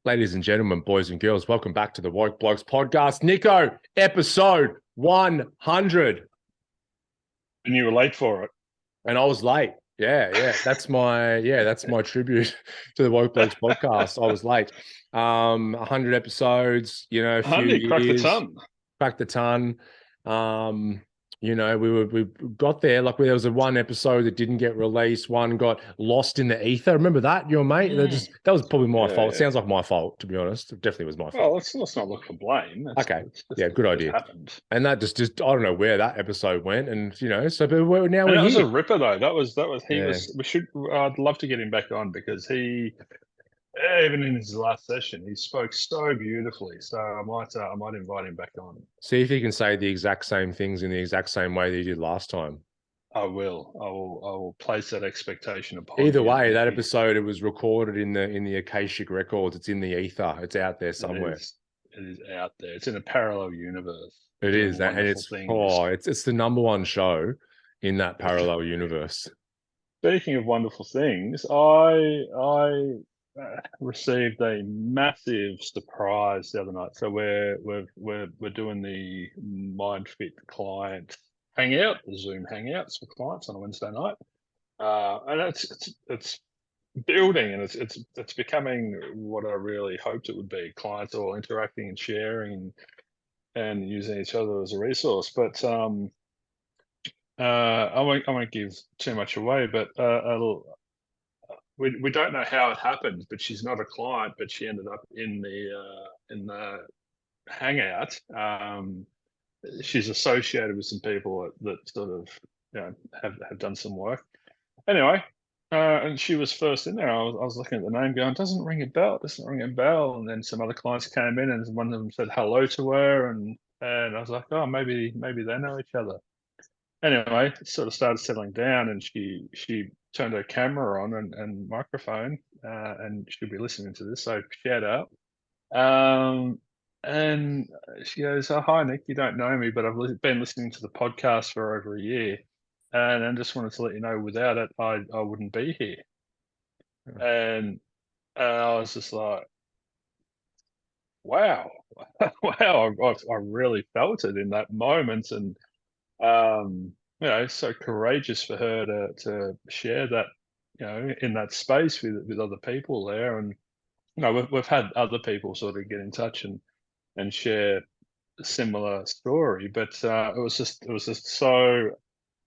Ladies and gentlemen, boys and girls, welcome back to the Woke Blokes Podcast. Nico, episode 100. And you were late for it. And I was late. Yeah. That's my tribute to the Woke Blokes Podcast. I was late. 100 episodes, a few 100, cracked the years. ton. Cracked the ton. We got there. Like there was one episode that didn't get released. One got lost in the ether. Remember that, your mate? That was probably my fault. It sounds like my fault, to be honest. It definitely was my fault. Well, let's not look for blame. Okay. Good idea. Happened. And that just I don't know where that episode went. And so but now and we're that was here. a ripper though. That was he Yeah. was. I'd love to get him back on because he, even in his last session, he spoke so beautifully. So I might invite him back on. See if he can say the exact same things in the exact same way that he did last time. I will place that expectation upon Either him. way, that episode, it was recorded in the Akashic records. It's in the ether. It's out there somewhere. It is out there. It's in a parallel universe. It is, and it's it's the number one show in that parallel universe. Speaking of wonderful things, I received a massive surprise the other night. So we're doing the Myndfit client hangout, the Zoom hangouts for clients on a Wednesday night, and it's building, and it's becoming what I really hoped it would be. Clients all interacting and sharing and using each other as a resource. But I won't give too much away, but we don't know how it happened. But she's not a client, but she ended up in the hangout. She's associated with some people that sort of have done some work. Anyway, and she was first in there. I was looking at the name, going, doesn't ring a bell. And then some other clients came in, and one of them said hello to her, and I was like, oh, maybe they know each other. Anyway, it sort of started settling down, and she turned her camera on and microphone, and she'll be listening to this, so shout out. And she goes, oh, hi, Nick, you don't know me, but I've been listening to the podcast for over a year, and I just wanted to let you know, without it, I wouldn't be here. And I was just like, wow, wow, I really felt it in that moment. And so courageous for her to share that, in that space with other people there. And we've had other people sort of get in touch and share a similar story, but it was just so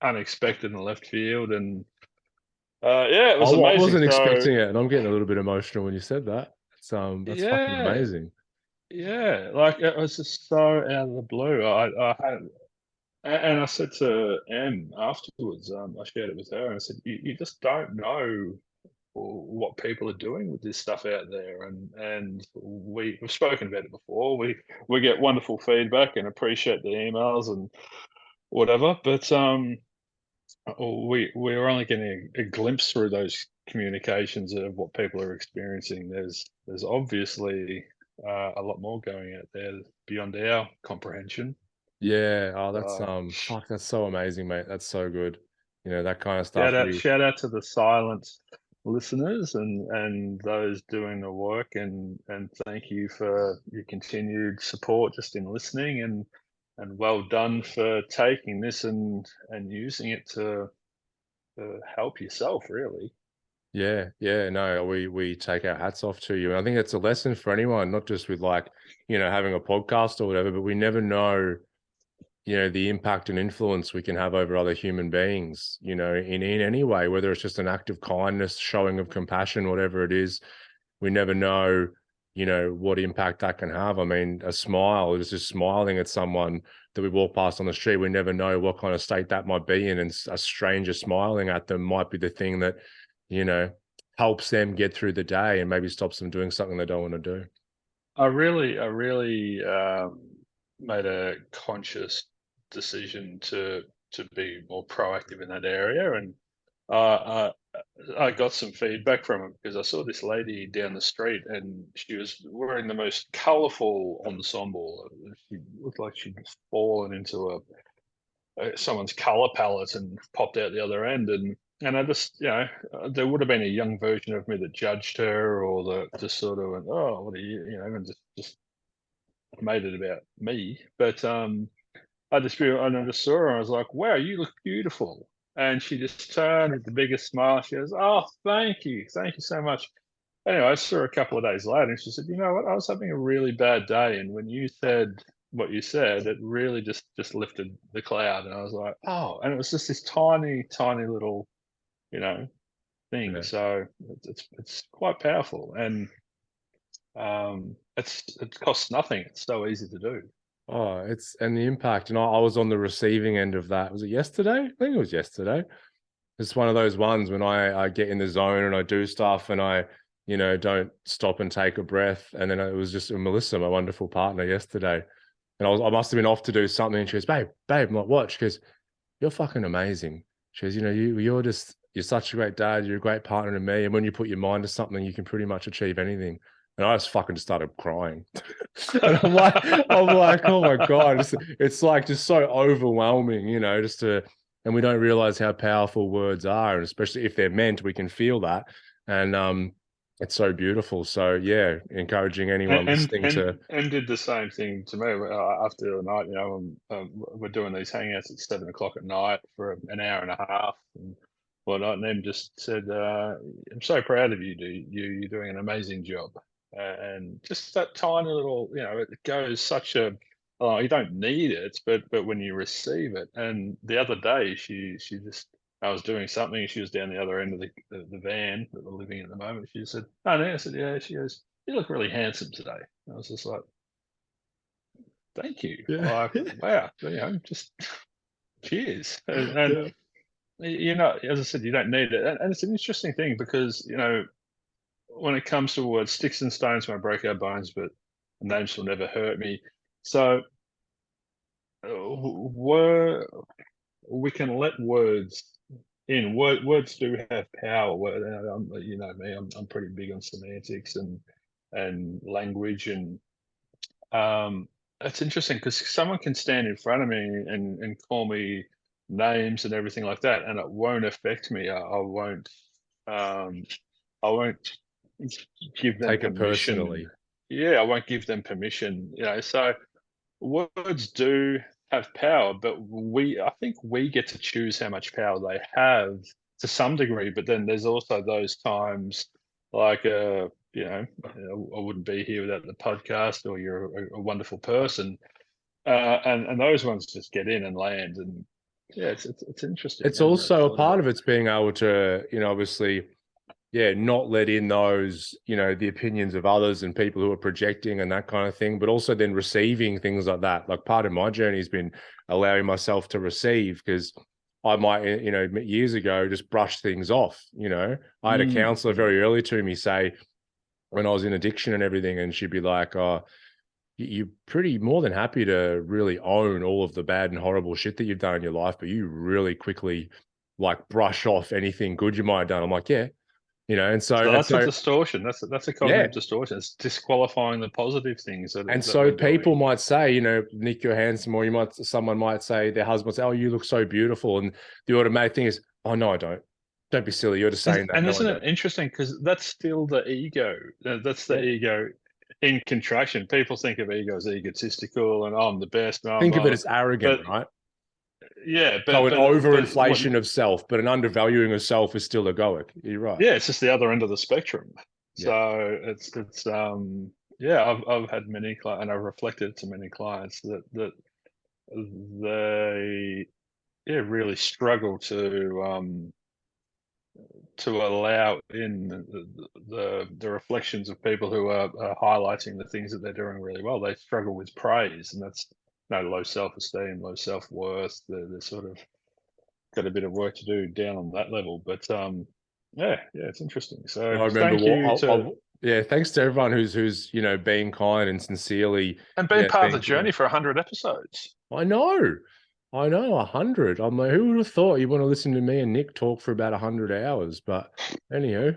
unexpected and left field. And it was amazing. I wasn't expecting it, and I'm getting a little bit emotional when you said that. That's fucking amazing. Yeah, like it was just so out of the blue. And I said to Em afterwards, I shared it with her, and I said, you just don't know what people are doing with this stuff out there. And we've spoken about it before. We get wonderful feedback and appreciate the emails and whatever, but we're only getting a glimpse through those communications of what people are experiencing. There's obviously a lot more going out there beyond our comprehension. Yeah. Oh, that's that's so amazing, mate. That's so good. That kind of stuff. Shout out to the silent listeners and those doing the work, and thank you for your continued support just in listening, and well done for taking this and using it to help yourself, really. Yeah. No, we take our hats off to you. And I think it's a lesson for anyone, not just with having a podcast or whatever, but we never know, the impact and influence we can have over other human beings, in any way, whether it's just an act of kindness, showing of compassion, whatever it is. We never know, what impact that can have. I mean, a smile, just smiling at someone that we walk past on the street, we never know what kind of state that might be in. And a stranger smiling at them might be the thing that, helps them get through the day and maybe stops them doing something they don't want to do. I really made a conscious decision to be more proactive in that area, and I got some feedback from it because I saw this lady down the street, and she was wearing the most colourful ensemble. She looked like she'd fallen into someone's colour palette and popped out the other end. And and I just, there would have been a young version of me that judged her, or that just sort of went, "Oh, what are you," and just made it about me. But I just saw her, and I was like, "Wow, you look beautiful." And she just turned with the biggest smile. She goes, "Oh, thank you so much." Anyway, I saw her a couple of days later, and she said, "You know what? I was having a really bad day, and when you said what you said, it really just lifted the cloud." And I was like, "Oh!" And it was just this tiny, tiny little, thing. Yeah. So it's quite powerful, and it costs nothing. It's so easy to do. Oh, and the impact. And I was on the receiving end of that. Was it yesterday? I think it was yesterday. It's one of those ones when I get in the zone and I do stuff and I, don't stop and take a breath. And then it was just Melissa, my wonderful partner, yesterday. And I must have been off to do something. And she goes, babe, I'm like, what? She goes, "You're fucking amazing." She goes, you're such a great dad. You're a great partner to me. And when you put your mind to something, you can pretty much achieve anything. And I just fucking started crying. And I'm like, oh my God, it's like just so overwhelming, and we don't realize how powerful words are. And especially if they're meant, we can feel that. And it's so beautiful. So yeah, encouraging anyone and listening and to, and did the same thing to me after the night. We're doing these hangouts at 7 o'clock at night for an hour and a half and whatnot. And then just said, "I'm so proud of you. You're doing an amazing job." And just that tiny little, it goes such a. Oh, you don't need it, but when you receive it. And the other day, she just. I was doing something. She was down the other end of the van that we're living in at the moment. She said, "Oh, no." I said, "Yeah." She goes, "You look really handsome today." I was just like, "Thank you." yeah, Like, wow, just cheers. And yeah, as I said, you don't need it. And it's an interesting thing because, when it comes to words, sticks and stones might break our bones, but names will never hurt me. So, we can let words in. Words do have power. You know me, I'm pretty big on semantics and language. And it's interesting because someone can stand in front of me and call me names and everything like that, and it won't affect me. I won't. Um, I won't give them take it permission. personally. Yeah, I won't give them permission. So words do have power, but I think we get to choose how much power they have to some degree. But then there's also those times, like, I wouldn't be here without the podcast, or you're a wonderful person, and those ones just get in and land. And yeah, it's interesting, It's I hadn't really also a thought part about of it's being able to, obviously, yeah, not let in those, the opinions of others and people who are projecting and that kind of thing, but also then receiving things like that. Like part of my journey has been allowing myself to receive, because I might, years ago, just brush things off. I had a counselor mm. very early to me say, when I was in addiction and everything, and she'd be like, "Oh, you're pretty more than happy to really own all of the bad and horrible shit that you've done in your life, but you really quickly like brush off anything good you might have done." I'm like, yeah, and so So and that's a so distortion. That's a yeah. cognitive distortion. It's disqualifying the positive things And that so we're people doing. might say, Nick, you're handsome, or someone might say, their husband might say, "Oh, you look so beautiful." And the automatic thing is, "Oh, no, I don't. Don't be silly. You're just saying that. And No, I isn't it don't." interesting? Because that's still the ego. That's the Yeah. ego in contraction. People think of ego as egotistical and, "Oh, I'm the best." Blah, Think of it blah. as arrogant, But right? yeah, So an but what? overinflation of self, but an undervaluing of self is still egoic. You're right. Yeah, it's just the other end of the spectrum. Yeah. So it's yeah. I've had many clients, and I've reflected to many clients that they, yeah, really struggle to allow in the reflections of people who are highlighting the things that they're doing really well. They struggle with praise, and that's low self-esteem, low self-worth. They're sort of got a bit of work to do down on that level. But yeah, it's interesting. So I remember thank you to yeah, thanks to everyone who's being kind and sincerely, and being part of the being journey for 100 episodes. I know. 100. I'm like, who would have thought you want to listen to me and Nick talk for about 100 hours? But anyhow,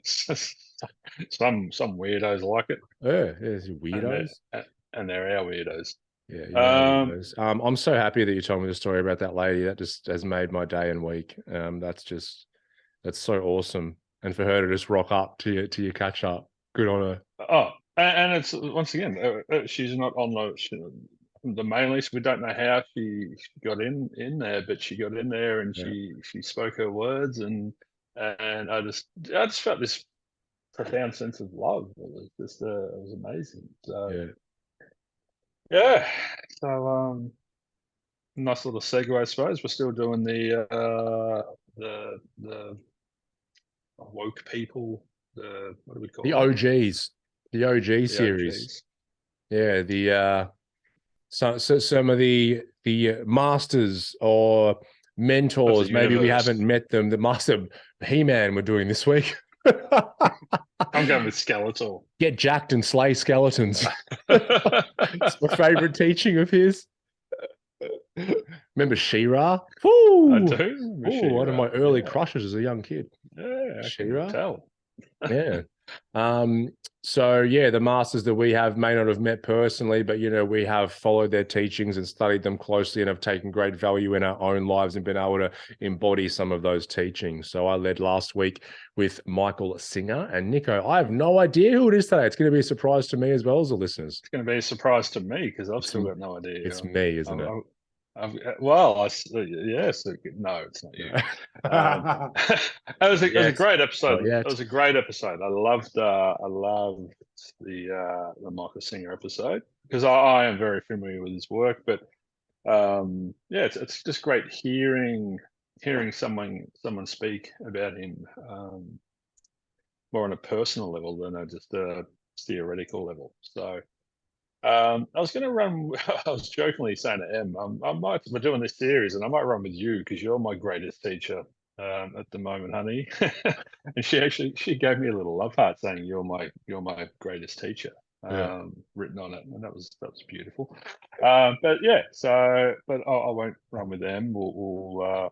Some weirdos like it, yeah, there's and weirdos. they're our weirdos. Yeah, you know how it goes. I'm so happy that you told me the story about that lady. That just has made my day and week. That's so awesome. And for her to just rock up to your catch up, good on her. Oh, and it's once again, she's not on the mailing list. We don't know how she got in there, but she got in there and Yeah. she spoke her words, and I just felt this profound sense of love. It was just it was amazing. So yeah, so nice little segue, I suppose. We're still doing the woke people. What do we call The them? OGs, the OG The series. OGs. Yeah, so some of the masters or mentors. Maybe we universe. haven't met them. The master He-Man we're doing this week. I'm going with skeletal. Get jacked and slay skeletons. It's my favorite teaching of his. Remember She-Ra? I do. One of my early crushes as a young kid. Yeah, I can She-Ra? tell. Yeah. So yeah, the masters that we have may not have met personally, but we have followed their teachings and studied them closely and have taken great value in our own lives and been able to embody some of those teachings. So I led last week with Michael Singer and Nico. I have no idea who it is today. It's going to be a surprise to me as well as the listeners. It's going to be a surprise to me because I've still got no idea. It's me, isn't it? Yes. No, it's not you. It was a great episode. It was a great episode. I loved the Michael Singer episode because I am very familiar with his work. But it's just great hearing someone speak about him more on a personal level than just a theoretical level. So. I was going to run. I was jokingly saying to Em, we're doing this series, and I might run with you because you're my greatest teacher at the moment, honey. And she gave me a little love heart saying you're my greatest teacher, written on it, and that was beautiful. But I won't run with them. We'll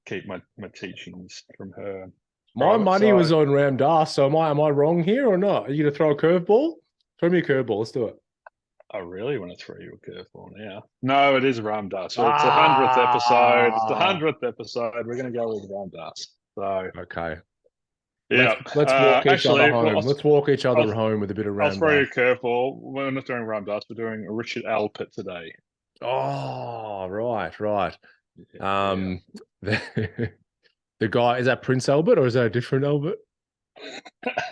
keep my teachings from her. My money was on Ram Dass, so am I wrong here or not? Are you going to throw a curveball? Throw me a curveball. Let's do it. I really want to throw you a curveball now. No, it is Ram Dass. It's the 100th episode. It's the 100th episode. We're going to go with Ram Dass. So okay. Yeah. Let's walk each other home. Let's walk each other home with a bit of Ram Dass. I'll throw you a curveball. We're not doing Ram Dass. We're doing Richard Alpert today. Oh, right. The guy, is that Prince Albert or is that a different Albert?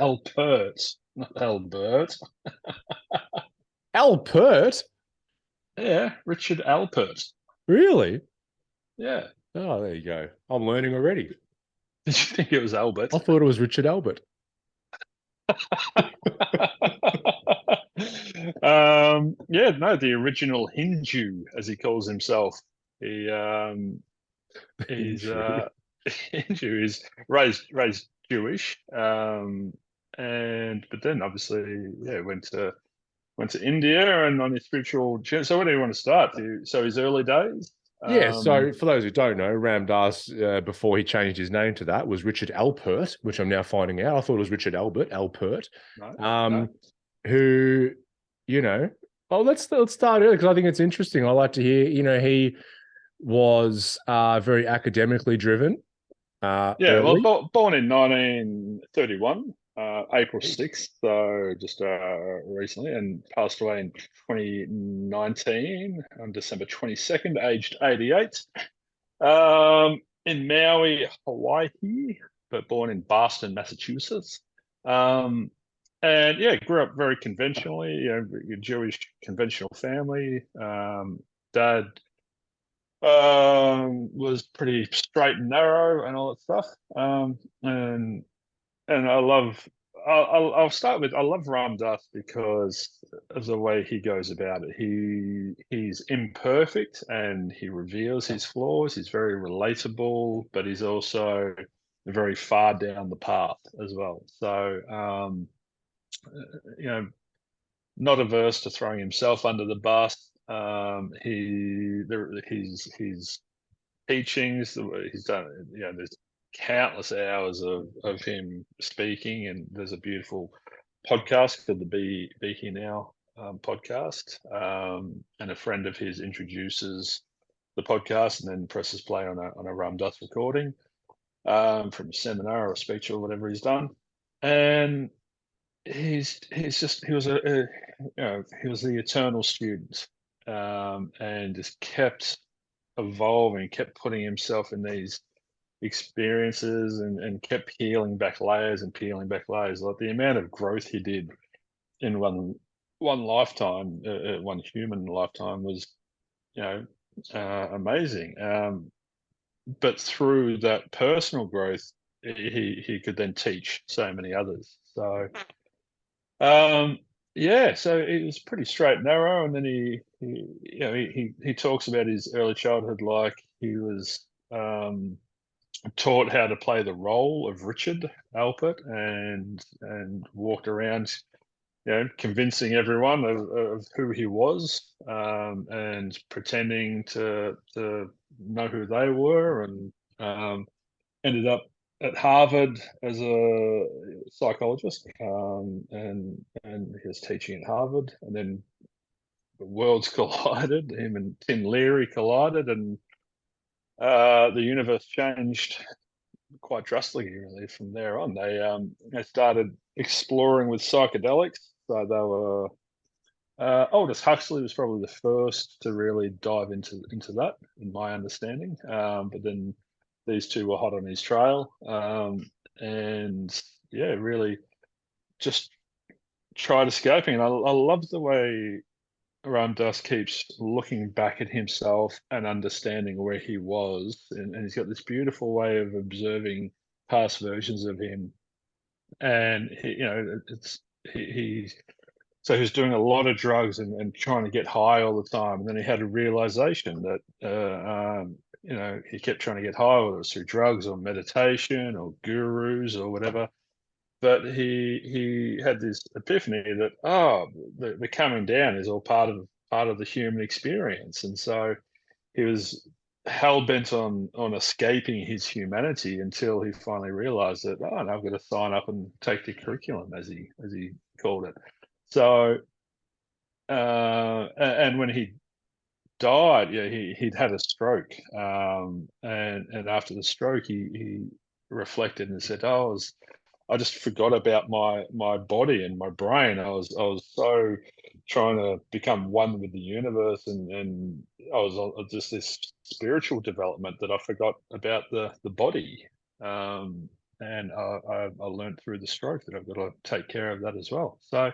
Alpert, not Albert. Alpert? Yeah, Richard Alpert. Really? Yeah. Oh, there you go. I'm learning already. Did you think it was Albert? I thought it was Richard Albert. The original Hindu, as he calls himself. Hindu is raised Jewish, but then obviously went to India and on his spiritual journey. So where do you want to start? So his early days? So for those who don't know, Ram Dass, before he changed his name to that, was Richard Alpert, which I'm now finding out. I thought it was Richard Alpert. No. Who, let's start early because I think it's interesting. I like to hear, he was very academically driven. Born in 1931. April 6th, so just recently, and passed away in 2019 on December 22nd, aged 88. In Maui, Hawaii, but born in Boston, Massachusetts. Grew up very conventionally, a Jewish conventional family. Dad was pretty straight and narrow and all that stuff. And I'll start with, I love Ram Dass because of the way he goes about it. He's imperfect and he reveals his flaws. He's very relatable, but he's also very far down the path as well. So, not averse to throwing himself under the bus. His teachings, he's done, there's countless hours of him speaking, and there's a beautiful podcast called the Be Here Now podcast, and a friend of his introduces the podcast and then presses play on a Ram Dass recording from a seminar or a speech or whatever he's done, and he was he was the eternal student, and just kept evolving, kept putting himself in these experiences and kept peeling back layers and peeling back layers. Like the amount of growth he did in one lifetime, one human lifetime, was amazing. But through that personal growth, he could then teach so many others. So so it was pretty straight and narrow. And then he talks about his early childhood, like he was taught how to play the role of Richard Alpert and walked around, convincing everyone of who he was, and pretending to know who they were, and ended up at Harvard as a psychologist, and he was teaching at Harvard, and then the worlds collided. Him and Tim Leary collided, and the universe changed quite drastically, really, from there on. They started exploring with psychedelics. So they were Aldous Huxley was probably the first to really dive into that, in my understanding. But then these two were hot on his trail, and really just tried escaping. And I love the way Ram Dass keeps looking back at himself and understanding where he was, and he's got this beautiful way of observing past versions of him. And so he was doing a lot of drugs and trying to get high all the time, and then he had a realization that he kept trying to get high, whether it was through drugs or meditation or gurus or whatever. But he had this epiphany that the coming down is all part of the human experience, and so he was hell bent on escaping his humanity until he finally realized that no, I've got to sign up and take the curriculum, as he called it. So and when he died, he'd had a stroke, and after the stroke he reflected and said, I just forgot about my body and my brain. I was so trying to become one with the universe, and I was just this spiritual development that I forgot about the body. And I learned through the stroke that I've got to take care of that as well. So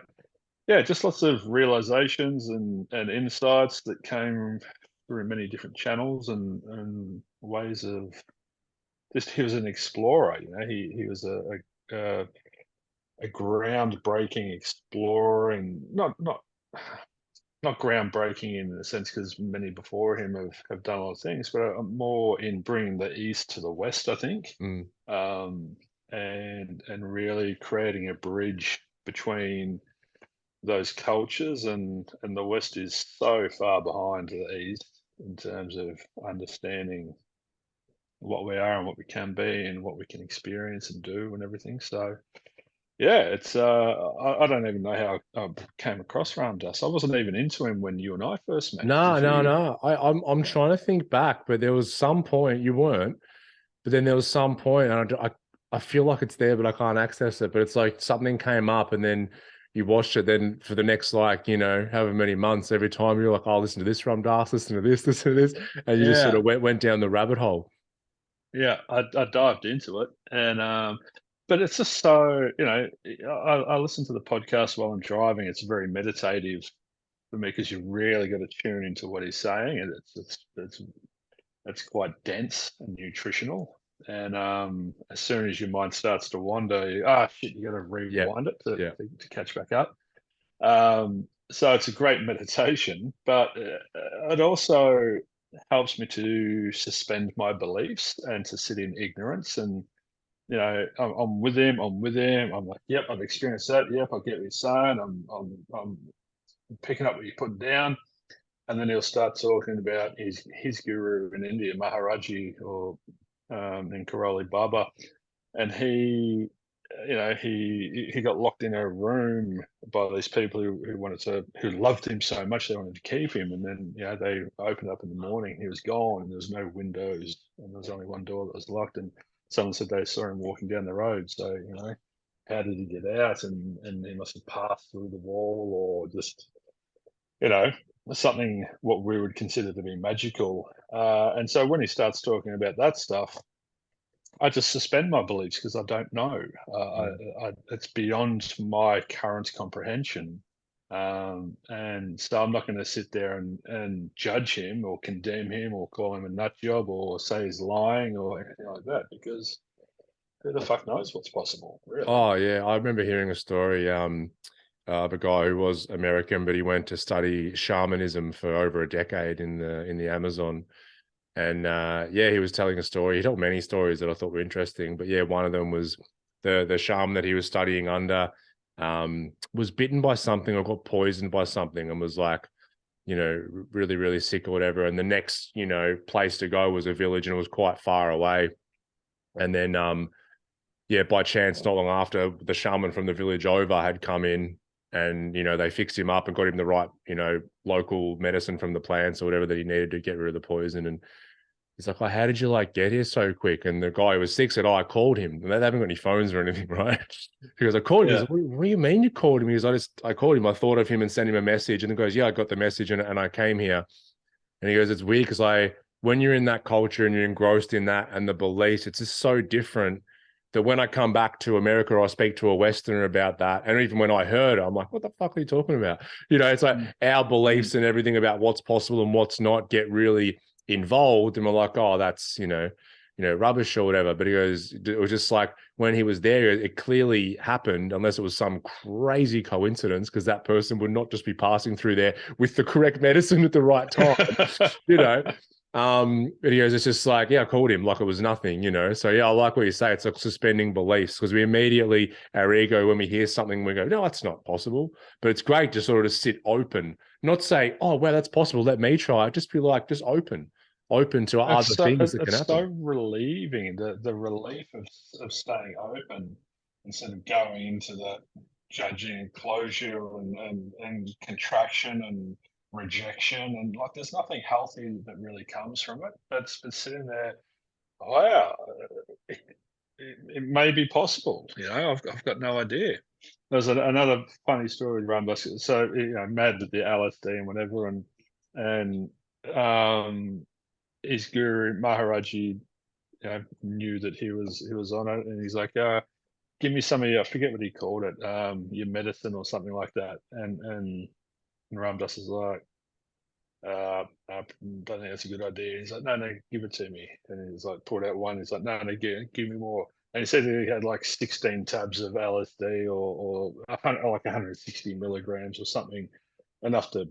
just lots of realizations and insights that came through many different channels and ways of just, he was an explorer. He was a groundbreaking explorer, and not groundbreaking in the sense, because many before him have done a lot of things, but more in bringing the East to the West, I think. And really creating a bridge between those cultures, and the West is so far behind the East in terms of understanding what we are and what we can be and what we can experience and do and everything. So it's I don't even know how I came across Ram Dass. I wasn't even into him when you and I first met. No. I'm trying to think back, but there was some point you weren't, but then there was some point, and I feel like it's there, but I can't access it. But it's like something came up, and then you watched it. Then for the next, however many months, every time you're like, "Oh, listen to this Ram Dass, listen to this, listen to this," and you just sort of went down the rabbit hole. Yeah, I dived into it, and but it's just so, I listen to the podcast while I'm driving. It's very meditative for me, because you really got to tune into what he's saying, and it's quite dense and nutritional. And as soon as your mind starts to wander, you got to rewind it to catch back up. So it's a great meditation, but it also helps me to suspend my beliefs and to sit in ignorance. And I'm with him. I'm like, yep, I've experienced that. Yep, I get what you're saying. I'm picking up what you're putting down. And then he'll start talking about his guru in India, Maharaji, or in Karoli Baba, and he he got locked in a room by these people who loved him so much they wanted to keep him, and then they opened up in the morning, he was gone, and there was no windows, and there was only one door that was locked, and someone said they saw him walking down the road. So how did he get out? And he must have passed through the wall, or just something what we would consider to be magical. And so when he starts talking about that stuff, I just suspend my beliefs because I don't know. It's beyond my current comprehension. And so I'm not going to sit there and judge him or condemn him or call him a nut job or say he's lying or anything like that, because who the fuck knows what's possible, really. Oh yeah, I remember hearing a story of a guy who was American, but he went to study shamanism for over a decade in the Amazon. And he was telling a story. He told many stories that I thought were interesting, but one of them was the shaman that he was studying under was bitten by something or got poisoned by something and was like, really, really sick or whatever. And the next, place to go was a village, and it was quite far away. And then, by chance, not long after, the shaman from the village over had come in, and they fixed him up and got him the right, local medicine from the plants or whatever that he needed to get rid of the poison. And he's like, how did you get here so quick? And the guy who was sick said, I called him. And they haven't got any phones or anything, right? He goes, I called him. He goes, what do you mean you called him? He goes, I called him. I thought of him and sent him a message. And he goes, I got the message and I came here. And he goes, it's weird because when you're in that culture and you're engrossed in that and the beliefs, it's just so different that when I come back to America or I speak to a Westerner about that, and even when I heard it, I'm like, what the fuck are you talking about? It's like our beliefs and everything about what's possible and what's not get really involved, and we're like, oh, that's rubbish or whatever. But he goes, it was just like when he was there, it clearly happened, unless it was some crazy coincidence, because that person would not just be passing through there with the correct medicine at the right time. But he goes, it's just like, I called him like it was nothing, So I like what you say. It's like suspending beliefs, because we immediately, our ego, when we hear something, we go, no, that's not possible. But it's great to sort of sit open, not say, oh, well, that's possible, let me try it. Just be like, just open to other things that can happen. It's so relieving, the relief of staying open instead of going into the judging and closure and contraction and rejection, and there's nothing healthy that really comes from it. But sitting there, wow, it may be possible. I've got no idea. There's another funny story around us. So mad at the LSD and whatever, and his guru Maharaji knew that he was on it, and he's like, give me some of your, I forget what he called it, your medicine or something like that. And Ram Dass is like, I don't think that's a good idea. He's like, no, give it to me. And he's like, pulled out one. He's like, no, give me more. And he said he had 16 tabs of LSD or 160 milligrams or something, enough to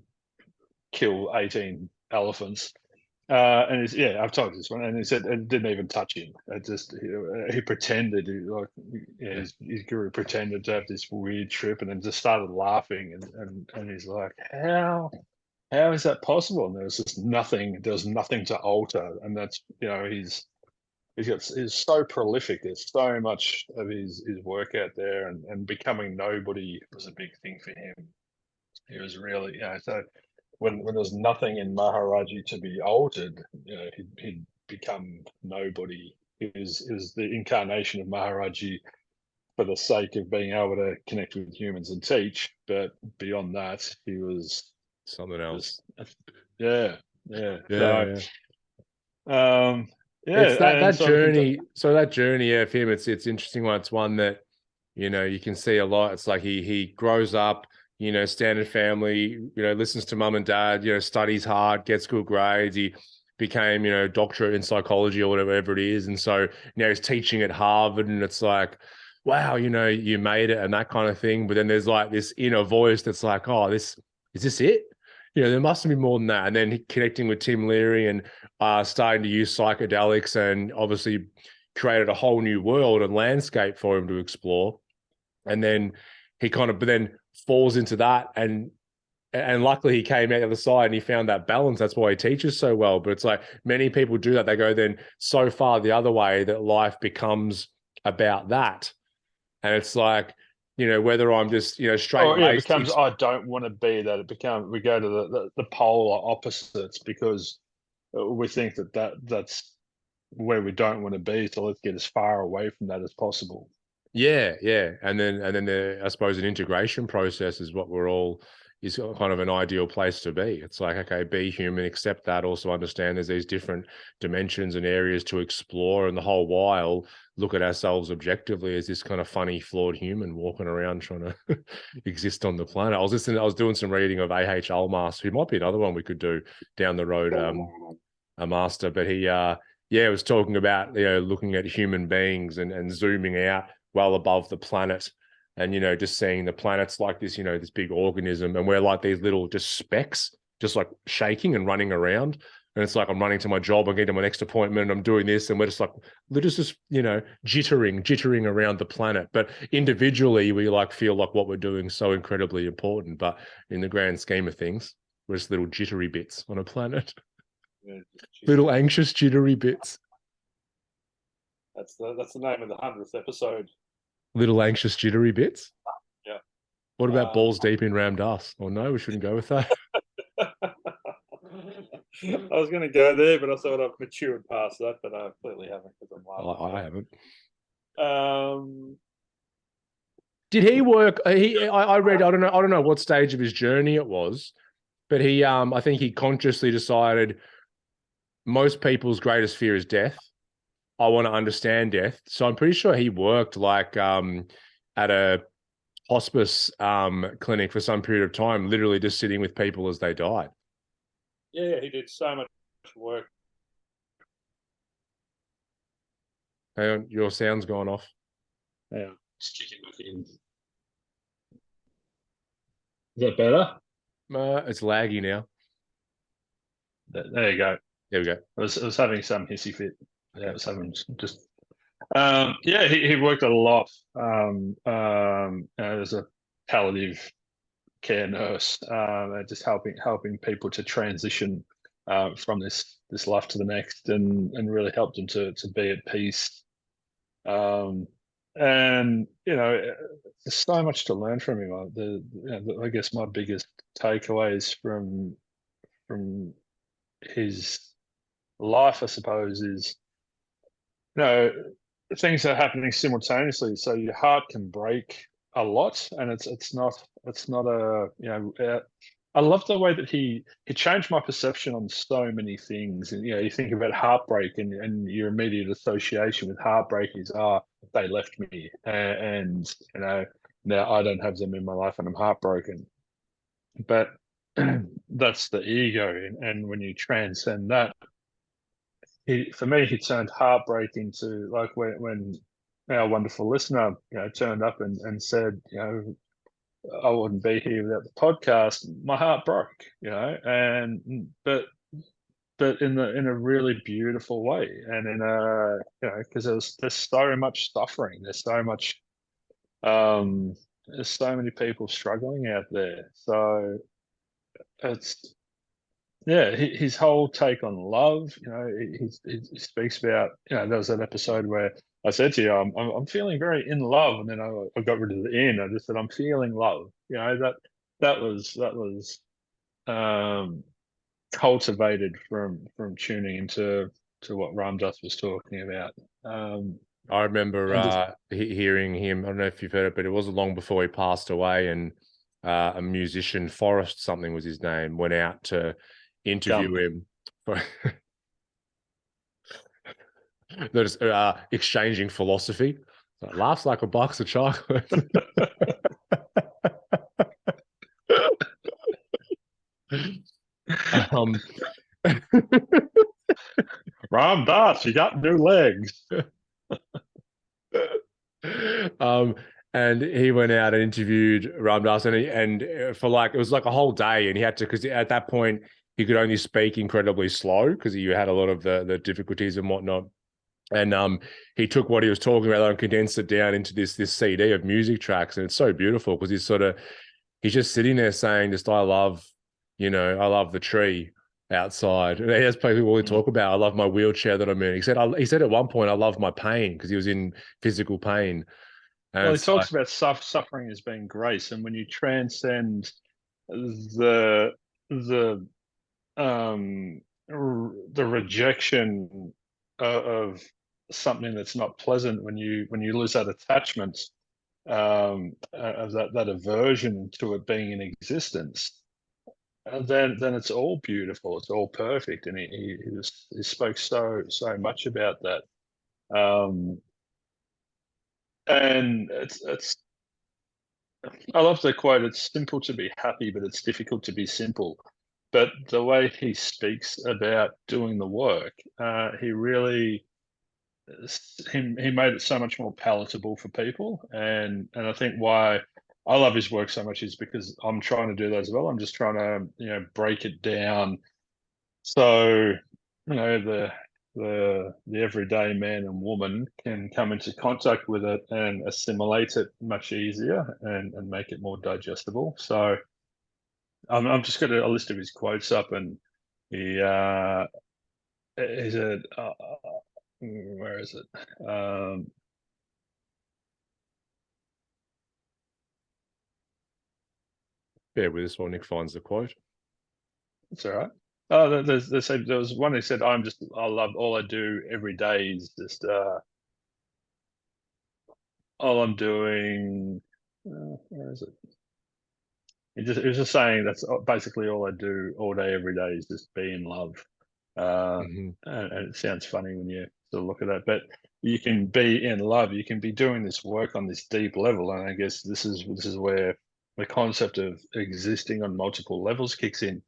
kill 18 elephants. And I've told this one, and he said it didn't even touch him. It just he pretended, his guru pretended to have this weird trip, and then just started laughing, and he's like, how is that possible? And there was just nothing. There was nothing to alter, and that's he's so prolific. There's so much of his work out there, and becoming nobody was a big thing for him. He was really so. When there was nothing in Maharaji to be altered, he'd become nobody. He was the incarnation of Maharaji for the sake of being able to connect with humans and teach. But beyond that, he was something else. Yeah. It's that so journey. So that journey, of him, it's interesting one. It's one that you can see a lot. It's like he grows up, standard family, listens to mum and dad, studies hard, gets good grades. He became, doctorate in psychology or whatever it is. And so now he's teaching at Harvard, and it's like, wow, you made it and that kind of thing. But then there's this inner voice that's like, oh, is this it? There must be more than that. And then connecting with Tim Leary and starting to use psychedelics, and obviously created a whole new world and landscape for him to explore. And then he but then falls into that, and luckily he came out the other side and he found that balance. That's why he teaches so well. But it's like many people do that. They go then so far the other way that life becomes about that. And it's like, whether I'm just, straight Or yeah, it laced. becomes I don't want to be that. It becomes we go to the polar opposites because we think that's where we don't want to be. So let's get as far away from that as possible. Yeah, yeah. And then I suppose an integration process is what is kind of an ideal place to be. It's like, okay, be human, accept that, also understand there's these different dimensions and areas to explore, and the whole while look at ourselves objectively as this kind of funny, flawed human walking around trying to exist on the planet. I was doing some reading of A.H. Almas, who might be another one we could do down the road, a master, but he was talking about looking at human beings and zooming out well above the planet, and just seeing the planet's like this this big organism, and we're like these little just specks just like shaking and running around, and it's like I'm running to my job, I'm getting to my next appointment, and I'm doing this, and we're just jittering around the planet, but individually we like feel like what we're doing is so incredibly important, but in the grand scheme of things we're just little jittery bits on a planet. Yeah, little anxious jittery bits. That's the name of the 100th episode. Little anxious jittery bits. Yeah. What about balls deep in rammed ass? Oh no, we shouldn't go with that. I was going to go there, but I thought I've matured past that, but I clearly haven't because I'm laughing. I haven't. Did he work? I read. I don't know what stage of his journey it was, but he I think he consciously decided most people's greatest fear is death. I want to understand death. So I'm pretty sure he worked like at a hospice clinic for some period of time, literally just sitting with people as they died. Yeah, he did so much work. Hang on, your sound's gone off. Yeah, just kicking back in. Is that better? It's laggy now. There you go. There we go. I was having some hissy fit. Yeah, I was having just. He worked a lot. As a palliative care nurse, just helping people to transition from this life to the next, and really helped them to be at peace. And there's so much to learn from him. I guess my biggest takeaways from his life, I suppose, is things are happening simultaneously. So your heart can break a lot, and it's not I love the way that he changed my perception on so many things. And you think about heartbreak, and your immediate association with heartbreak is they left me, and now I don't have them in my life and I'm heartbroken. But that's the ego, and when you transcend that, for me, he turned heartbreak into, like, when our wonderful listener turned up and said, I wouldn't be here without the podcast. My heart broke, but in a really beautiful way, and in because there's so much suffering, there's so many people struggling out there. So it's his whole take on love. He speaks about. There was that episode where I said to you, I'm feeling very in love, and then I got rid of the in. I just said I'm feeling love. That was cultivated from tuning into what Ram Dass was talking about. I remember hearing him. I don't know if you've heard it, but it wasn't long before he passed away, and a musician, Forrest something was his name, went out to interview him. They're just exchanging philosophy. So laughs like a box of chocolate. Ram Dass, you got new legs. And he went out and interviewed Ram Dass, and for it was like a whole day, and he had to, because at that point he could only speak incredibly slow because he had a lot of the difficulties and whatnot. And he took what he was talking about and condensed it down into this CD of music tracks, and it's so beautiful because he's just sitting there saying, just I love the tree outside. And that's basically what we talk about. I love my wheelchair that I'm in. He said at one point, I love my pain, because he was in physical pain. And Well, he it's like, talks about suffering as being grace, and when you transcend the the the rejection of something that's not pleasant, when you lose that attachment, of that aversion to it being in existence, then it's all beautiful, it's all perfect, and he spoke so much about that, and it's I love the quote. It's simple to be happy, but it's difficult to be simple. But the way he speaks about doing the work, he really he made it so much more palatable for people, and I think why I love his work so much is because I'm trying to do that as well. I'm just trying to break it down so the everyday man and woman can come into contact with it and assimilate it much easier and make it more digestible. So I'm just got a list of his quotes up, and he is it where is it? bear with us while Nick finds the quote. It's all right. Oh, there was one who said, I love all I do every day is just all I'm doing. Where is it? It was just saying that's basically all I do all day, every day is just be in love. And it sounds funny when you sort of look at that, but you can be in love. You can be doing this work on this deep level, and I guess this is where the concept of existing on multiple levels kicks in.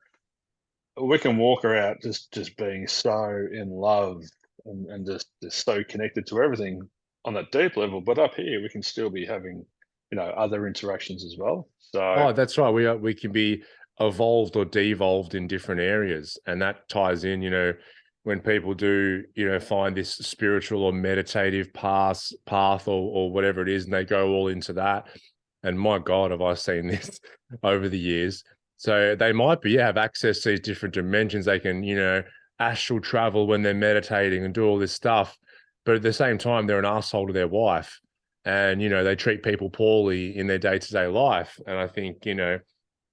We can walk around just being so in love and just so connected to everything on that deep level, but up here we can still be having other interactions as well. So Oh, that's right. We can be evolved or devolved in different areas, and that ties in. When people do, find this spiritual or meditative path or whatever it is, and they go all into that. And my God, have I seen this over the years? So they might have access to these different dimensions. They can, astral travel when they're meditating and do all this stuff, but at the same time, they're an asshole to their wife. And, they treat people poorly in their day-to-day life. And I think,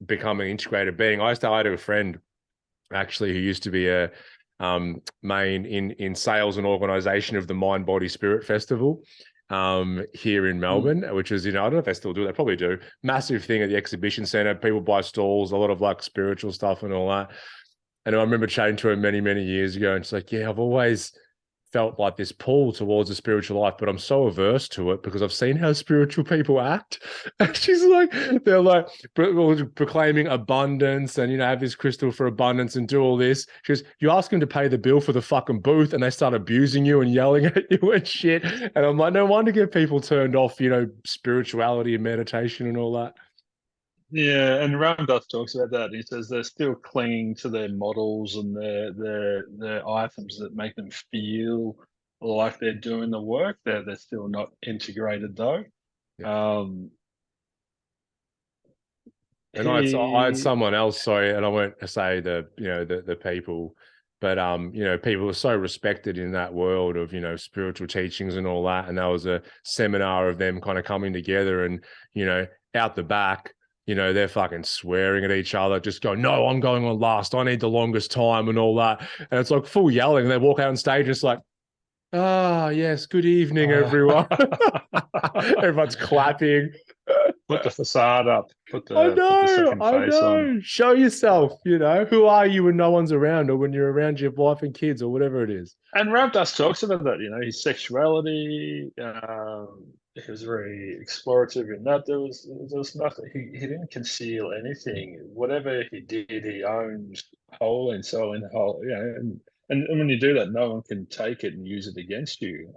becoming an integrated being. I had a friend actually who used to be a main in sales and organization of the Mind Body Spirit Festival here in Melbourne, which is, I don't know if they still do, they probably do. Massive thing at the exhibition center. People buy stalls, a lot of like spiritual stuff and all that. And I remember chatting to her many, many years ago, and she's like, yeah, I've always felt like this pull towards the spiritual life, but I'm so averse to it because I've seen how spiritual people act. And she's like, they're like proclaiming abundance and, have this crystal for abundance and do all this. She goes, you ask them to pay the bill for the fucking booth and they start abusing you and yelling at you and shit. And I'm like, no wonder get people turned off, spirituality and meditation and all that. Yeah, and Ram Dass talks about that. He says they're still clinging to their models and their items that make them feel like they're doing the work. They're still not integrated though. Yeah. And I had someone else, sorry, and I won't say the people, but people are so respected in that world of spiritual teachings and all that. And that was a seminar of them kind of coming together, and out the back, they're fucking swearing at each other, just going, no, I'm going on last. I need the longest time and all that. And it's like full yelling. And they walk out on stage and it's like, yes, good evening, everyone. Everyone's clapping. Put the facade up. Put the second face on. Show yourself, who are you when no one's around or when you're around your wife and kids or whatever it is. And Ram Dass talks about that, his sexuality, he was very explorative in that. There was nothing. He didn't conceal anything. Whatever he did, he owned whole and soul in whole. And when you do that, no one can take it and use it against you.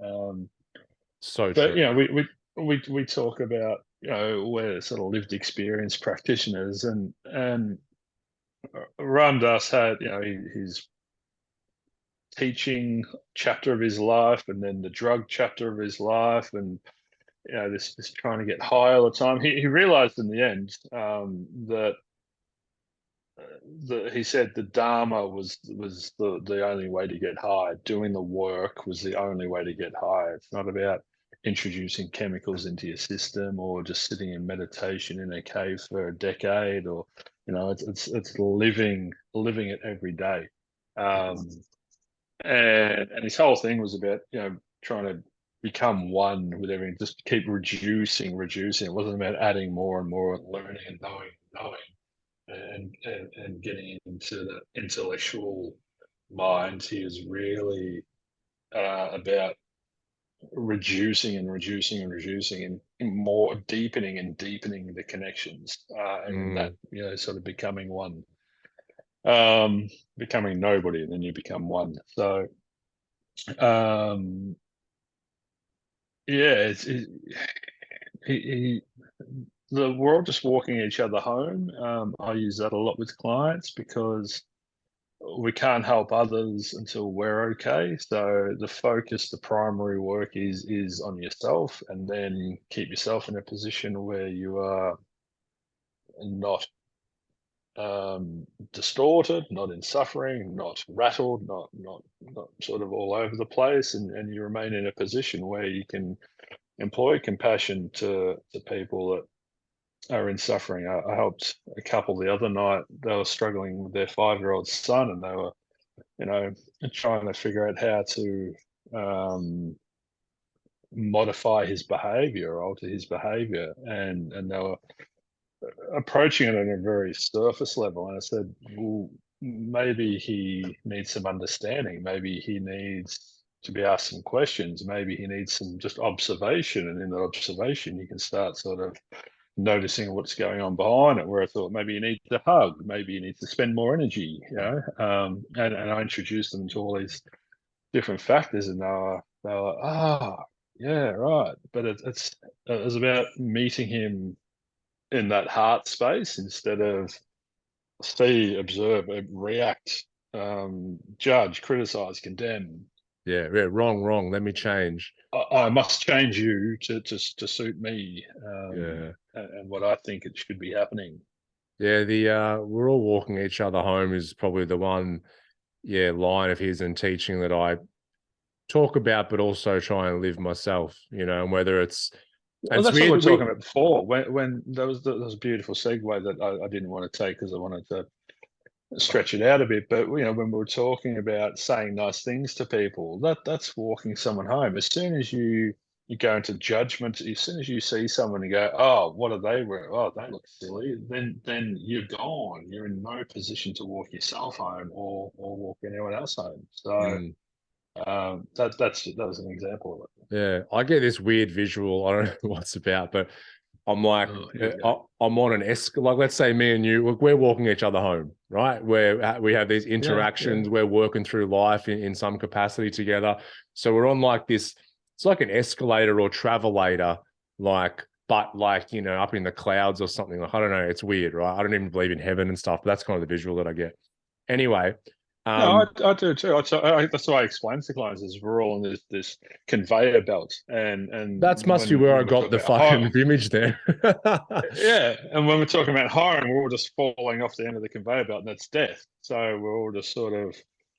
So but true. we talk about we're sort of lived experience practitioners, and Ram Dass had his teaching chapter of his life, and then the drug chapter of his life, and this trying to get high all the time. He realized in the end that he said the Dharma was the only way to get high. Doing the work was the only way to get high. It's not about introducing chemicals into your system, or just sitting in meditation in a cave for a decade, or it's living it every day. And his whole thing was about trying to become one with everything, just keep reducing. It wasn't about adding more and more, and learning and knowing, and getting into that intellectual mind. He was really about reducing and more deepening the connections, and that sort of becoming one, becoming nobody, and then you become one. So we're all just walking each other home. I use that a lot with clients, because we can't help others until we're okay. So the primary work is on yourself, and then keep yourself in a position where you are not distorted, not in suffering, not rattled, not sort of all over the place, and you remain in a position where you can employ compassion to people that are in suffering. I helped a couple the other night. They were struggling with their 5-year-old son, and they were trying to figure out how to modify his behavior, alter his behavior, and they were approaching it on a very surface level. And I said, well, maybe he needs some understanding. Maybe he needs to be asked some questions. Maybe he needs some just observation. And in that observation, you can start sort of noticing what's going on behind it, where I thought maybe you need to hug, maybe you need to spend more energy, and I introduced them to all these different factors, and they were yeah, right. But it was about meeting him in that heart space, instead of see, observe, react, judge, criticize, condemn. Yeah, wrong. Let me change. I must change you to suit me, Yeah. and what I think it should be happening. Yeah, we're all walking each other home is probably the one, line of his and teaching that I talk about, but also try and live myself, and whether it's... Well, that's what we were talking about before. When there was a beautiful segue that I didn't want to take, because I wanted to stretch it out a bit. But when we were talking about saying nice things to people, that's walking someone home. As soon as you go into judgment, as soon as you see someone and go, oh, what are they wearing? Oh, they look silly. Then you're gone. You're in no position to walk yourself home, or walk anyone else home. So that was an example of it. Yeah, I get this weird visual. I don't know what it's about, but I'm like, I'm on an like, let's say me and you, we're walking each other home, right? Where we have these interactions, we're working through life in some capacity together. So we're on like this, it's like an escalator or travelator, but up in the clouds or something. Like, I don't know, it's weird, right? I don't even believe in heaven and stuff, but that's kind of the visual that I get. Anyway. No, I do too. That's why I explain to clients is we're all on this conveyor belt, and that must be where I got the fucking image there. Yeah, and when we're talking about hiring, we're all just falling off the end of the conveyor belt, and that's death. So we're all just sort of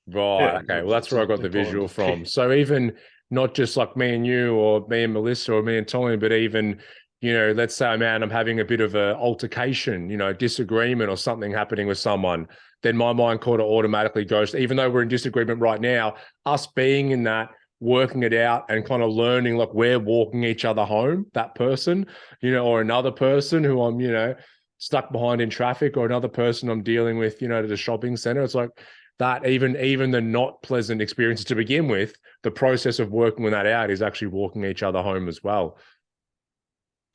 right. Okay, well, that's where I got the visual from. So even not just like me and you, or me and Melissa, or me and Tommy, but even let's say, man, I'm having a bit of a altercation, disagreement or something happening with someone, then my mind kind of automatically goes, even though we're in disagreement right now, us being in that, working it out and kind of learning, like, we're walking each other home, that person, or another person who I'm, stuck behind in traffic, or another person I'm dealing with, at the shopping center. It's like that, even the not pleasant experiences to begin with, the process of working that out is actually walking each other home as well.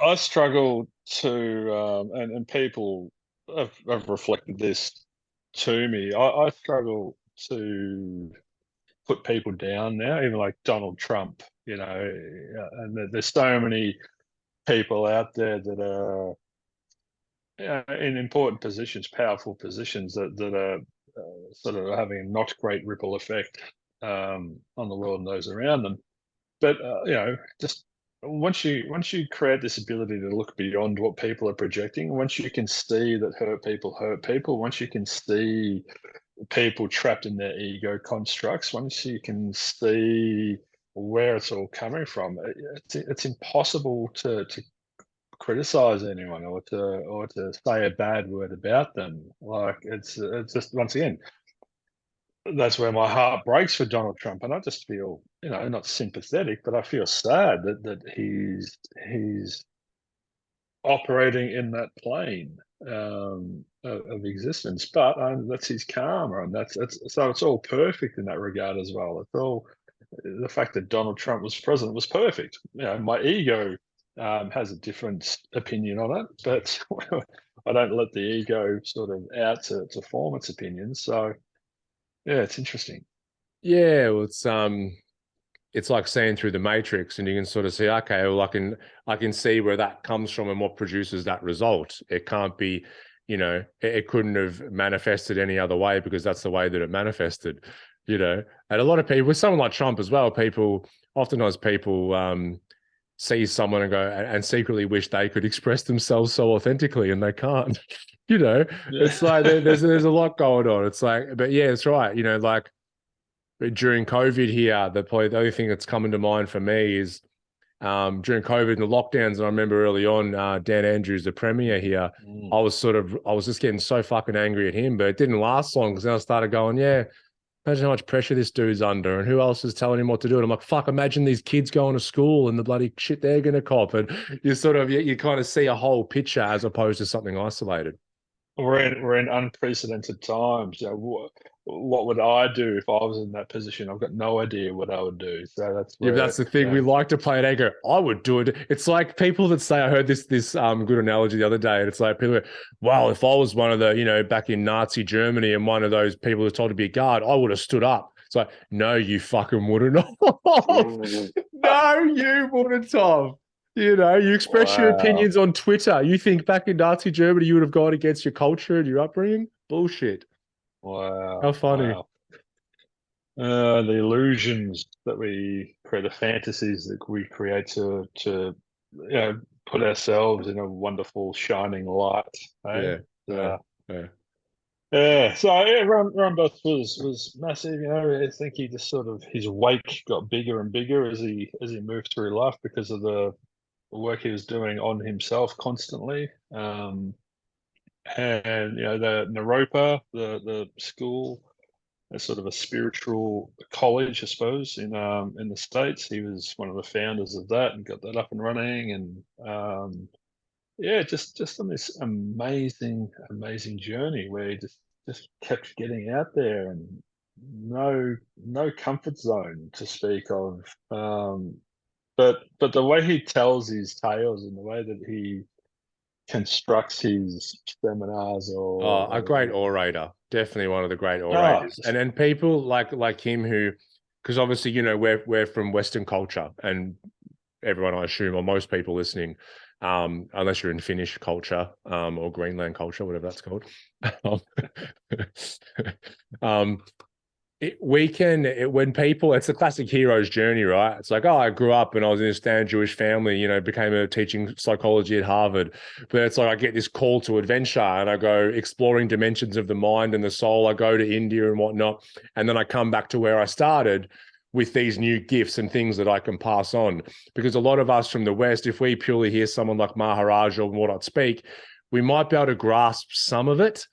I struggle to, and people have reflected this to me. I struggle to put people down now, even like Donald Trump, and there's so many people out there that are in important positions, powerful positions, that are sort of having a not great ripple effect on the world and those around them. But just once you create this ability to look beyond what people are projecting, once you can see that hurt people, once you can see people trapped in their ego constructs, once you can see where it's all coming from. It's impossible to criticize anyone or to say a bad word about them. Like it's just, once again, that's where my heart breaks for Donald Trump, and I just feel, not sympathetic, but I feel sad that he's operating in that plane of existence. But that's his karma, and that's so it's all perfect in that regard as well. It's all, the fact that Donald Trump was president was perfect. My ego has a different opinion on it, but I don't let the ego sort of out to form its opinion. So yeah, it's interesting. Yeah, well, it's like seeing through the matrix, and you can sort of see, okay, well, I can see where that comes from and what produces that result. It can't be, it couldn't have manifested any other way, because that's the way that it manifested, And a lot of people, with someone like Trump as well, oftentimes people see someone and go and secretly wish they could express themselves so authentically, and they can't. Yeah. It's like there's a lot going on. It's like, but yeah, it's right. Like during COVID here, the only thing that's coming to mind for me is during COVID and the lockdowns. And I remember early on, Dan Andrews, the premier here, I was just getting so fucking angry at him, but it didn't last long, because then I started going, yeah, imagine how much pressure this dude's under, and who else is telling him what to do. And I'm like, fuck, imagine these kids going to school and the bloody shit they're going to cop. And you kind of see a whole picture as opposed to something isolated. We're in unprecedented times. What would I do if I was in that position? I've got no idea what I would do. So that's where, that's the thing. We like to play it ego. I would do it. It's like people that say, I heard this good analogy the other day, and it's like people go, well, if I was one of the, back in Nazi Germany and one of those people who was told to be a guard, I would have stood up. It's like, no, you fucking wouldn't. No, you wouldn't, Tom. You express your opinions on Twitter. You think back in Nazi Germany, you would have gone against your culture and your upbringing? Bullshit. Wow. How funny. Wow. The illusions that we create, the fantasies that we create to put ourselves in a wonderful shining light. Eh? Yeah. Yeah, so Ramdas was massive. I think he just sort of, his wake got bigger and bigger as he moved through life, because of the work he was doing on himself constantly. And the Naropa, the school, a sort of a spiritual college, I suppose, in the States. He was one of the founders of that and got that up and running. And just on this amazing journey where he just kept getting out there, and no comfort zone to speak of. But the way he tells his tales and the way that he constructs his seminars, a great orator, definitely one of the great orators. And then people like him who, because obviously, we're from Western culture, and everyone, I assume, or most people listening, unless you're in Finnish culture or Greenland culture, whatever that's called. When people, it's a classic hero's journey, right? It's like, I grew up and I was in a stand Jewish family, became a teaching psychology at Harvard. But it's like I get this call to adventure, and I go exploring dimensions of the mind and the soul. I go to India and whatnot. And then I come back to where I started with these new gifts and things that I can pass on. Because a lot of us from the West, if we purely hear someone like Maharaj or whatnot speak, we might be able to grasp some of it,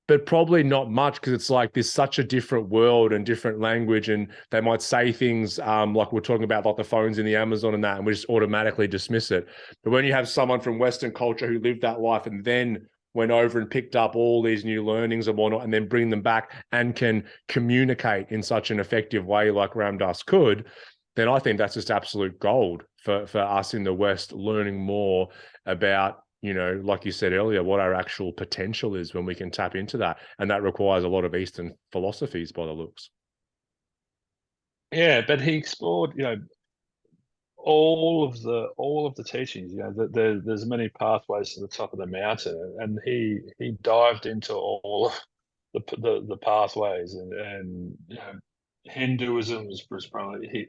but probably not much, because it's like there's such a different world and different language, and they might say things like we're talking about, like the phones in the Amazon and that, and we just automatically dismiss it. But when you have someone from Western culture who lived that life and then went over and picked up all these new learnings and whatnot, and then bring them back and can communicate in such an effective way like Ram Dass could, then I think that's just absolute gold for us in the West, learning more about, like you said earlier, what our actual potential is when we can tap into that. And that requires a lot of Eastern philosophies by the looks. Yeah, but he explored, all of the teachings. There's many pathways to the top of the mountain, and he dived into all of the pathways, and Hinduism was probably,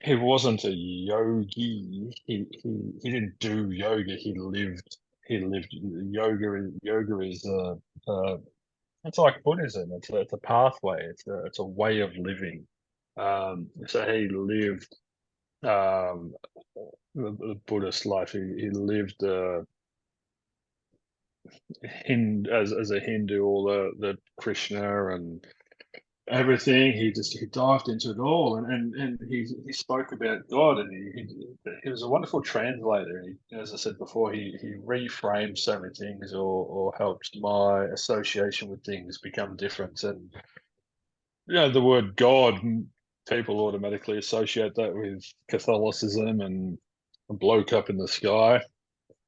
he wasn't a yogi. He didn't do yoga. He lived yoga. Yoga is it's like Buddhism. It's a pathway. It's a way of living. So he lived the Buddhist life. He lived as a Hindu, all the Krishna and everything. He dived into it all, and he spoke about God, and he was a wonderful translator. And as I said before, he reframed so many things, or helped my association with things become different. And the word God, people automatically associate that with Catholicism and a bloke up in the sky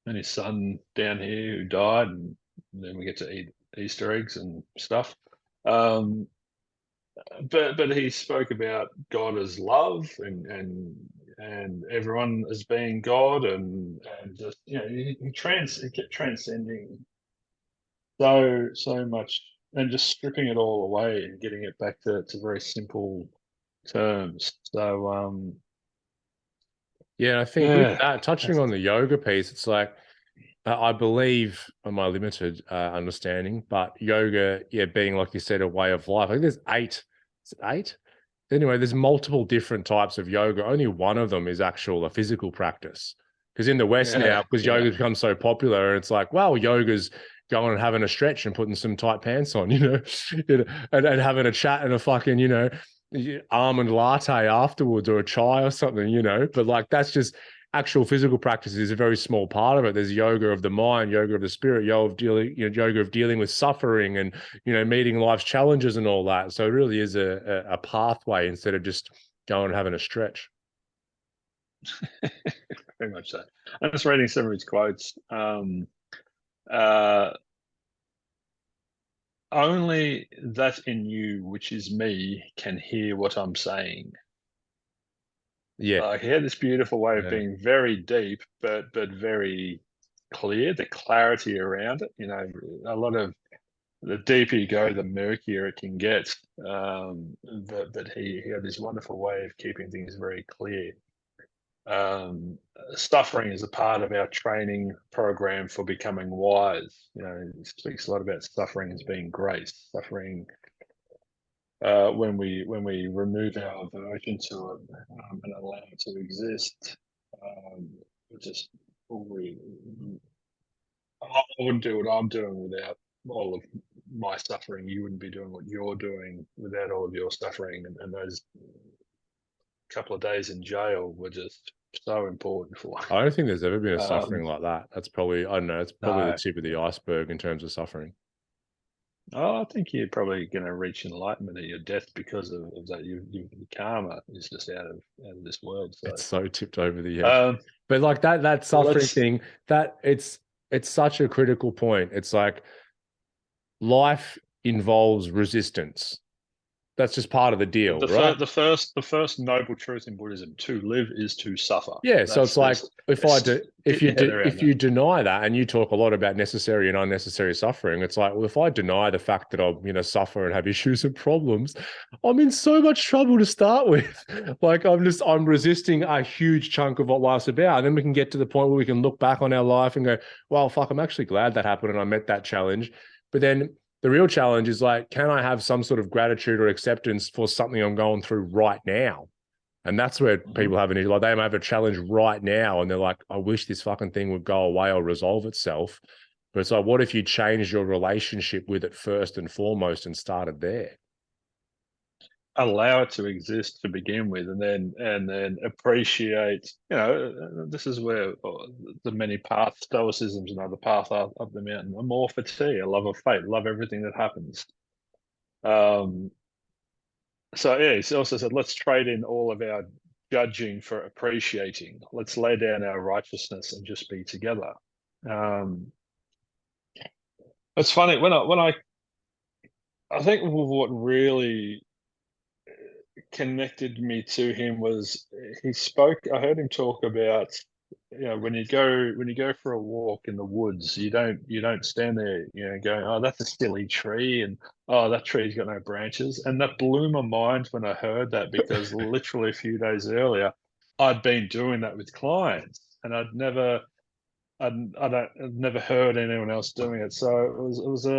and his son down here who died, and then we get to eat Easter eggs and stuff. But he spoke about God as love, and everyone as being God, and just he kept transcending so much, and just stripping it all away and getting it back to very simple terms. So Yeah, I think with that, touching on the yoga piece, it's like, I believe, on my limited understanding, but yoga, being, like you said, a way of life. I think there's 8. Is it 8? Anyway, there's multiple different types of yoga. Only one of them is a physical practice. Because in the West now, because yoga's become so popular, and it's like, well, yoga's going and having a stretch and putting some tight pants on, and having a chat and a fucking, almond latte afterwards, or a chai or something, But like, that's just actual physical practice is a very small part of it. There's yoga of the mind, yoga of the spirit, yoga of dealing with suffering and, meeting life's challenges and all that. So it really is a pathway instead of just going and having a stretch. Very much so. I'm just reading some of his quotes. Only that in you, which is me, can hear what I'm saying. Yeah. He had this beautiful way of being very deep, but very clear, the clarity around it. A lot of the deeper you go, the murkier it can get. But he had this wonderful way of keeping things very clear. Suffering is a part of our training program for becoming wise. He speaks a lot about suffering as being grace. Suffering, when we remove our aversion to it, and allow it to exist, just I wouldn't do what I'm doing without all of my suffering. You wouldn't be doing what you're doing without all of your suffering. And those couple of days in jail were just so important for. I don't think there's ever been a suffering like that. That's probably, I don't know, it's probably the tip of the iceberg in terms of suffering. I think you're probably going to reach enlightenment at your death because of that. Your karma is just out of this world. So. It's so tipped over the edge. But like that suffering thing, that it's such a critical point. It's like life involves resistance. That's just part of the deal, right? The first noble truth in Buddhism: to live is to suffer. Yeah, so it's like if you deny that, and you talk a lot about necessary and unnecessary suffering, it's like, well, if I deny the fact that I'm suffer and have issues and problems, I'm in so much trouble to start with. Like I'm resisting a huge chunk of what life's about, and then we can get to the point where we can look back on our life and go, well, fuck, I'm actually glad that happened and I met that challenge. But then the real challenge is like, can I have some sort of gratitude or acceptance for something I'm going through right now? And that's where people have an issue. Like, they might have a challenge right now and they're like, I wish this fucking thing would go away or resolve itself. But it's like, what if you changed your relationship with it first and foremost and started there? Allow it to exist to begin with, and then appreciate. This is where the many paths, stoicism's another path up the mountain. Amor fati, a love of fate, love everything that happens. So yeah, he also said, let's trade in all of our judging for appreciating. Let's lay down our righteousness and just be together. It's funny when I think what really connected me to him was he spoke. I heard him talk about, when you go for a walk in the woods, you don't stand there, going, oh, that's a silly tree, and oh, that tree's got no branches. And that blew my mind when I heard that, because literally a few days earlier, I'd been doing that with clients, and I'd never heard anyone else doing it. So it was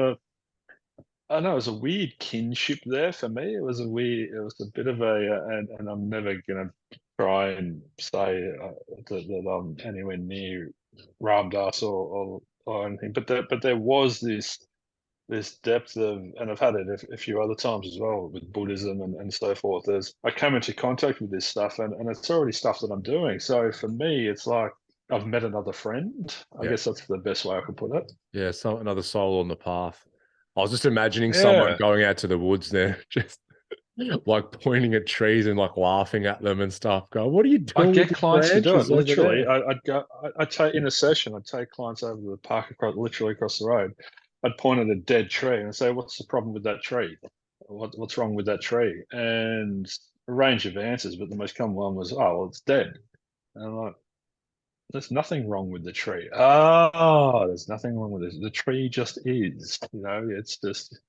I know it was a weird kinship there for me. It was a bit of and I'm never gonna try and say that I'm anywhere near Ram Dass or anything, but there was this depth of, and I've had it a few other times as well with Buddhism and so forth. I come into contact with this stuff, and it's already stuff that I'm doing. So for me, it's like I've met another friend. I guess that's the best way I could put it. Yeah, another soul on the path. I was just imagining someone Yeah. going out to the woods there, just like pointing at trees and like laughing at them and stuff. Go, what are you doing? I get with the clients to do it. branches over Literally, there?" I'd take in a session. I'd take clients over to the park literally across the road. I'd point at a dead tree and say, "What's the problem with that tree? What's wrong with that tree?" And a range of answers, but the most common one was, "Oh, well, it's dead." And I'm like, "There's nothing wrong with the tree." Oh, there's nothing wrong with it. The tree just is. It's just.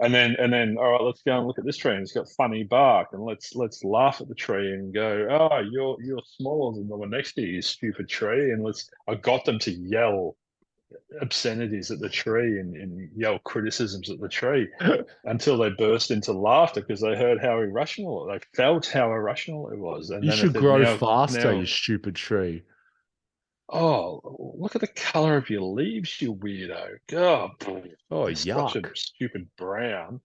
And then, all right, let's go and look at this tree. And it's got funny bark, and let's laugh at the tree and go, "Oh, you're smaller than the one next to you, you stupid tree." And I got them to yell obscenities at the tree and yell criticisms at the tree until they burst into laughter because they heard how irrational they felt, how irrational it was. And You then should said, grow faster, now, you stupid tree. oh, look at the color of your leaves, you weirdo. God, Oh, it's such a yuck. stupid brown.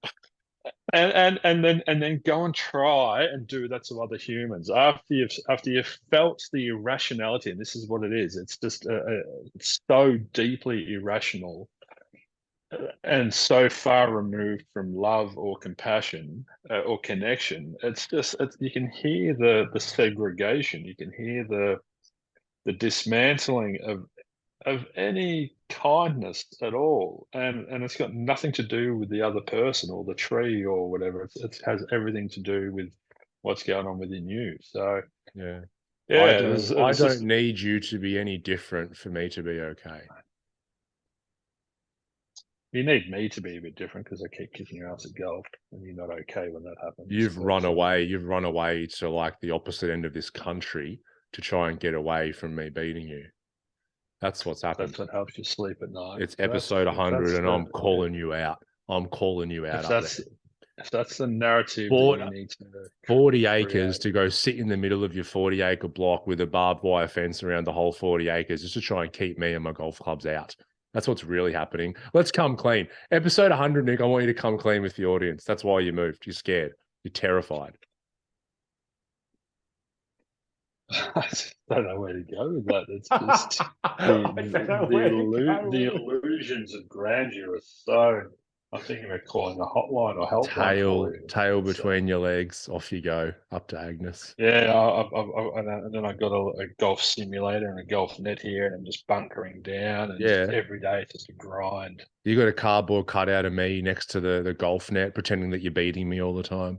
And then go and try and do that to other humans after you've felt the irrationality, and this is what it is. It's just it's so deeply irrational and so far removed from love or compassion or connection. You can hear the segregation. You can hear the dismantling of any kindness at all, and it's got nothing to do with the other person or the tree or whatever. It has everything to do with what's going on within you. So Yeah. yeah, I don't need you to be any different for me to be okay. You need me to be a bit different because I keep kicking your ass at golf, and you're not okay when that happens. You've run away. You've run away to like the opposite end of this country to try and get away from me beating you. That's what's happened. That's what helps you sleep at night. It's episode 100, and I'm calling you out. I'm calling you out. If that's the narrative, 40, that you need to 40 acres to go sit in the middle of your 40-acre block with a barbed wire fence around the whole 40 acres just to try and keep me and my golf clubs out. That's what's really happening. Let's come clean. Episode 100, Nick, I want you to come clean with the audience. That's why you moved. You're scared. You're terrified. I don't know where to go with that. It's just the illusions of grandeur are so. I'm thinking about calling a hotline or helpline. Tail between your legs, off you go, up to Agnes. Yeah, and then I got a golf simulator and a golf net here, and I'm just bunkering down, and just every day it's just a grind. You got a cardboard cutout of me next to the golf net, pretending that you're beating me all the time.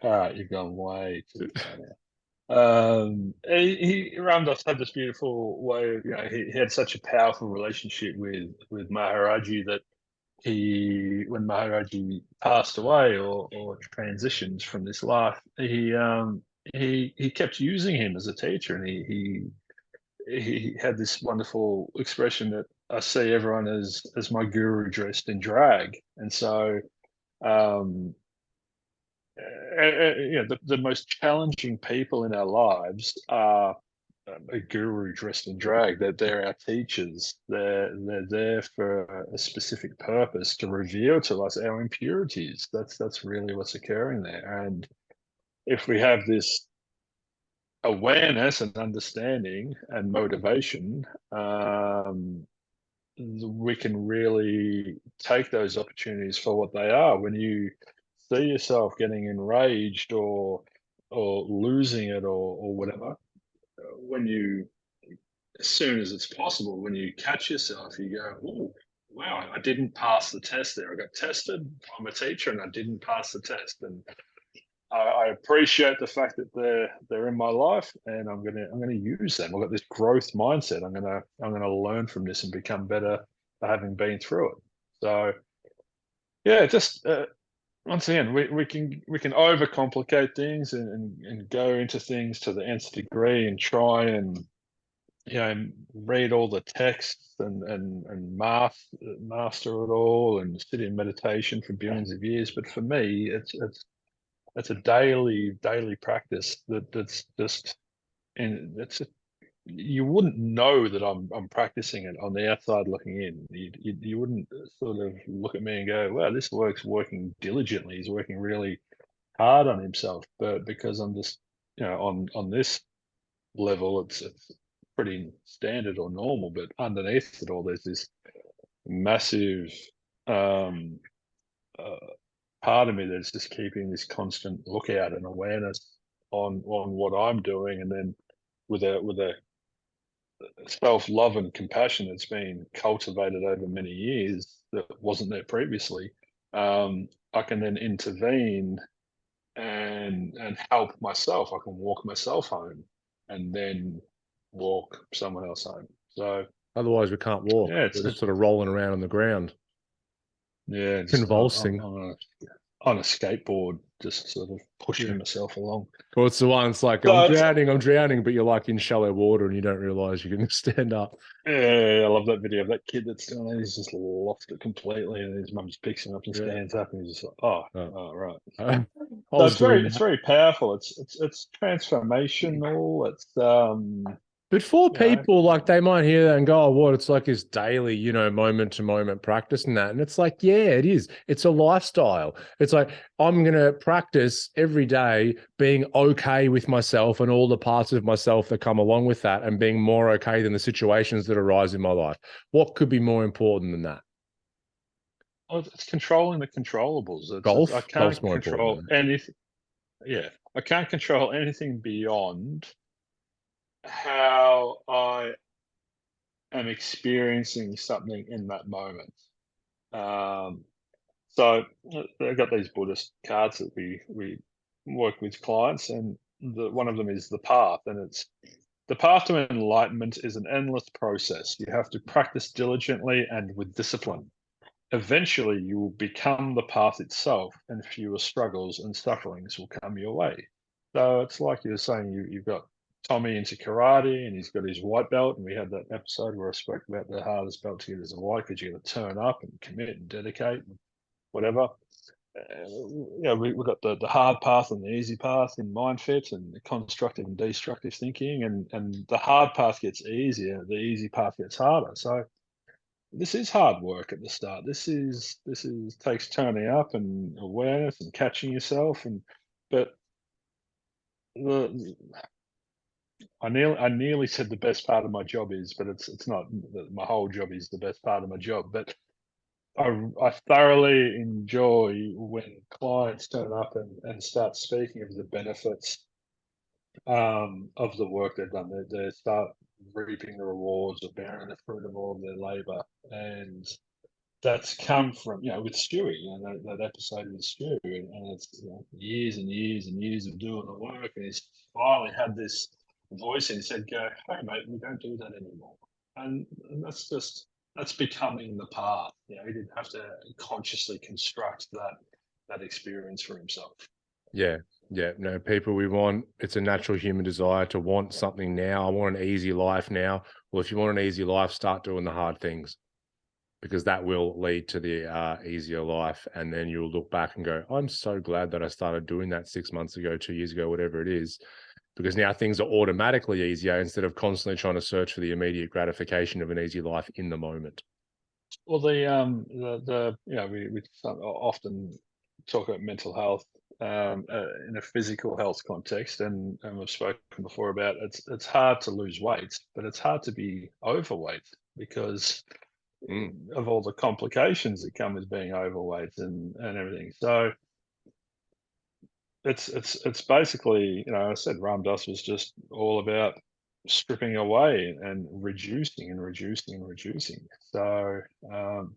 All right, you've gone way too far now. Ram Dass had this beautiful way of, he had such a powerful relationship with Maharaji that when Maharaji passed away or transitioned from this life, he kept using him as a teacher, and he had this wonderful expression that I see everyone as my guru dressed in drag. And so the most challenging people in our lives are a guru dressed in drag. They're our teachers. They're there for a specific purpose to reveal to us our impurities. That's really what's occurring there. And if we have this awareness and understanding and motivation, we can really take those opportunities for what they are. When you see yourself getting enraged or losing it or whatever, as soon as it's possible, when you catch yourself, you go, "Oh, wow, I didn't pass the test there. I got tested. I'm a teacher and I didn't pass the test." And I appreciate the fact that they're in my life, and I'm gonna use them. I've got this growth mindset. I'm gonna learn from this and become better for having been through it. So yeah, just once again, we can overcomplicate things and go into things to the nth degree and try and read all the texts and master it all and sit in meditation for billions of years. But for me, it's a daily practice that's just, and you wouldn't know that I'm practicing it on the outside looking in. You wouldn't sort of look at me and go, wow, this working diligently. He's working really hard on himself. But because I'm just, on this level, it's pretty standard or normal. But underneath it all, there's this massive part of me that's just keeping this constant lookout and awareness on what I'm doing, and then with a self-love and compassion that's been cultivated over many years that wasn't there previously, I can then intervene and help myself. I can walk myself home and then walk someone else home. So otherwise we can't walk. Yeah, We're just sort of rolling around on the ground. Yeah, convulsing on a skateboard, just sort of pushing myself along. Well, it's the one. It's like I'm drowning, but you're like in shallow water and you don't realize you can stand up. Yeah, I love that video of that kid that's doing it. He's just lost it completely, and his mum just picks him up and stands up, and he's just like, right. So it's very powerful. It's transformational. But for people, like, they might hear that and go, oh, what? It's like this daily, moment to moment practice and that. And it's like, yeah, it is. It's a lifestyle. It's like, I'm going to practice every day being okay with myself and all the parts of myself that come along with that, and being more okay than the situations that arise in my life. What could be more important than that? Well, it's controlling the controllables. I can't control anything. Yeah, I can't control anything beyond how I am experiencing something in that moment. So I've got these Buddhist cards that we work with clients, and one of them is the path, and it's the path to enlightenment is an endless process. You have to practice diligently and with discipline. Eventually, you will become the path itself, and fewer struggles and sufferings will come your way. So it's like you were saying, you've got Tommy into karate, and he's got his white belt, and we had that episode where I spoke about the hardest belt to get as a white, because you got to turn up and commit and dedicate and whatever. We've got the hard path and the easy path in Myndfit, and the constructive and destructive thinking, and the hard path gets easier, the easy path gets harder. So this is hard work at the start. This takes turning up and awareness and catching yourself, but I nearly said the best part of my job is, but it's not. My whole job is the best part of my job. But I thoroughly enjoy when clients turn up and start speaking of the benefits of the work they've done. They start reaping the rewards of bearing the fruit of all of their labour, and that's come from, with Stewie, that episode with Stu, and it's years and years and years of doing the work, and he's finally had this voice and he said, "Go, hey mate, we don't do that anymore," and that's becoming the path. He didn't have to consciously construct that experience for himself. Yeah. No, people, it's a natural human desire to want something now. I want an easy life now. Well, if you want an easy life, start doing the hard things, because that will lead to the easier life. And then you'll look back and go, I'm so glad that I started doing that 6 months ago, 2 years ago, whatever it is, because now things are automatically easier instead of constantly trying to search for the immediate gratification of an easy life in the moment. Well, we often talk about mental health in a physical health context, and we've spoken before about it's hard to lose weight, but it's hard to be overweight because of all the complications that come with being overweight and everything. So it's basically, I said Ram Dass was just all about stripping away and reducing and reducing and reducing. So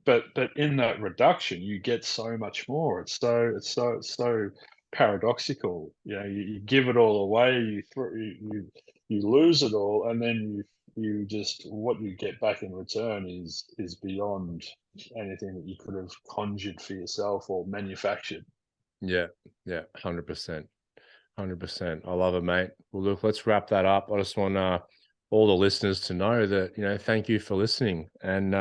but in that reduction you get so much more. It's so paradoxical. You give it all away, you lose it all, and then you just, what you get back in return is beyond anything that you could have conjured for yourself or manufactured. Yeah, 100%. 100%. I love it, mate. Well, look, let's wrap that up. I just want to all the listeners to know that, you know, thank you for listening. And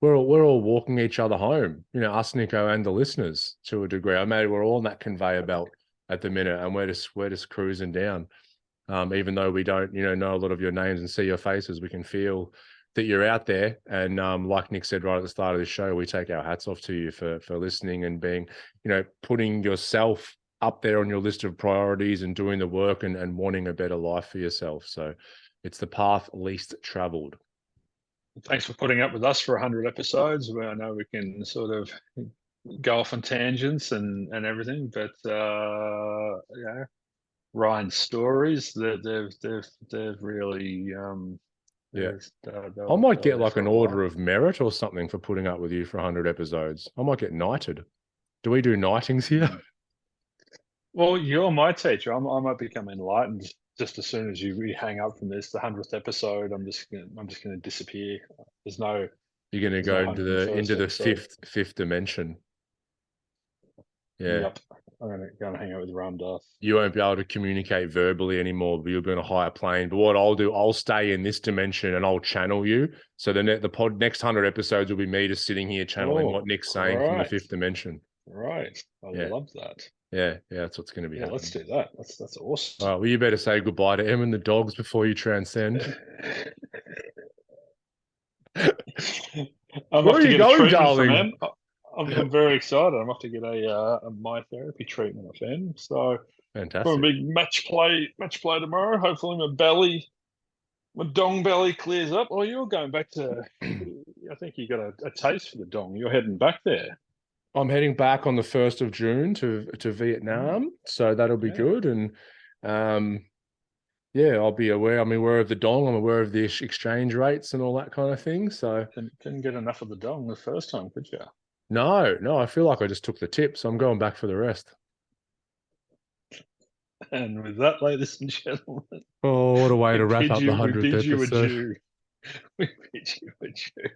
we're all walking each other home, you know, us, Nico, and the listeners to a degree. I mean, we're all on that conveyor belt at the minute, and we're just cruising down. Even though we don't, you know a lot of your names and see your faces, we can feel that you're out there. And like Nick said right at the start of the show, we take our hats off to you for listening and being, you know, putting yourself up there on your list of priorities and doing the work and wanting a better life for yourself. So it's the path least traveled. Thanks for putting up with us for 100 episodes. Where I know we can sort of go off on tangents and everything, but yeah, Ryan's stories, they've really yeah. I might get like an order of merit or something for putting up with you for 100 episodes. I might get knighted. Do we do knightings here? Well, you're my teacher. I might become enlightened just as soon as we hang up from this. The 100th episode, I'm just gonna disappear. There's no. You're gonna go into the fifth dimension. Yeah. Yep. I'm gonna go and hang out with Ramdas. You won't be able to communicate verbally anymore, but you'll be on a higher plane. But what I'll do, I'll stay in this dimension and I'll channel you. So the next 100 episodes will be me just sitting here channeling what Nick's saying from the fifth dimension. Right. I love that. Yeah, that's what's going to be happening. Let's do that. That's awesome. All right, well, you better say goodbye to Em and the dogs before you transcend. Where are you going, darling? I'm very excited. I'm off to get a my therapy treatment off Em. So fantastic. For a big match play tomorrow. Hopefully my dong belly clears up. Oh, you're going back to. I think you got a taste for the dong. You're heading back there. I'm heading back on the 1st of June to Vietnam, so that'll be good. And I'll be aware. I'm aware of the dong. I'm aware of the exchange rates and all that kind of thing. So didn't get enough of the dong the first time, could you? No. I feel like I just took the tip, so I'm going back for the rest. And with that, ladies and gentlemen, what a way to wrap up the 100th episode. We bid you adieu.